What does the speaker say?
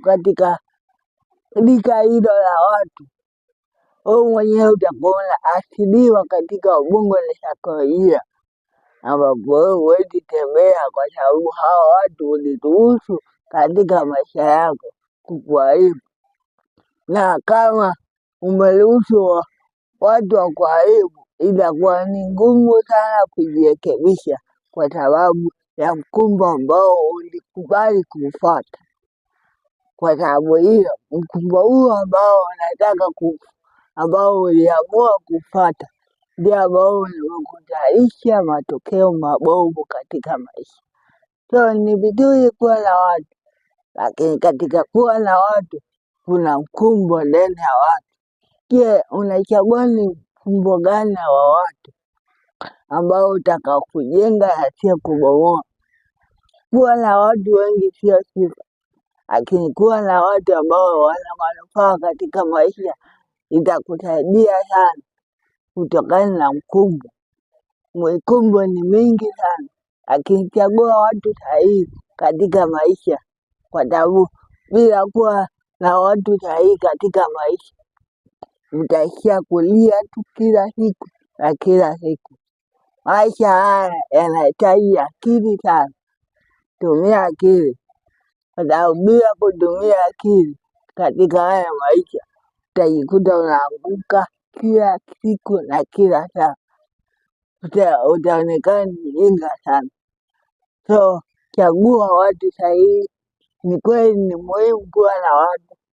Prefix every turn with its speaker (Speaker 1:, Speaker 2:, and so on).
Speaker 1: katika rika hilo la watu, wewe mwenyewe utakuwa unaathiriwa katika ubongo na saikolojia, ambapo wewe huwezi tembea kwa sababu hawa watu uliruhusu katika maisha yako kukuharibu. Na kama umeruhusu watu wakuharibu, itakuwa ni ngumu sana kujirekebisha kwa sababu ya mkumbo ambao ulikubali kuufuata. Kwa sababu hiyo, mkumbo huo ambao unataka ambao uliamua kufuata, ndio ambao unakutayarisha matokeo mabovu katika maisha. So ni vizuri kuwa na watu, lakini katika kuwa na watu kuna mkumbo ndani ya watu. Je, unachagua ni mkumbo gani wa watu ambao utakao kujenga na sio kubomoa? Kuwa na watu wengi sio sifa, lakini kuwa na watu ambao wana manufaa katika maisha itakusaidia sana kutokana na mkumbo. Mikumbo ni mingi sana, lakini chagua watu sahihi katika maisha, kwa sababu bila kuwa na watu sahihi katika maisha utaishia kulia tu kila siku na kila siku. Maisha haya yanahitaji akili sana. Tumia akili, kwa sababu bila kutumia akili katika haya maisha utajikuta unaanguka kila siku na kila saa. Utaonekana mjinga sana. So chagua watu sahihi. Ni kweli ni muhimu kuwa na watu,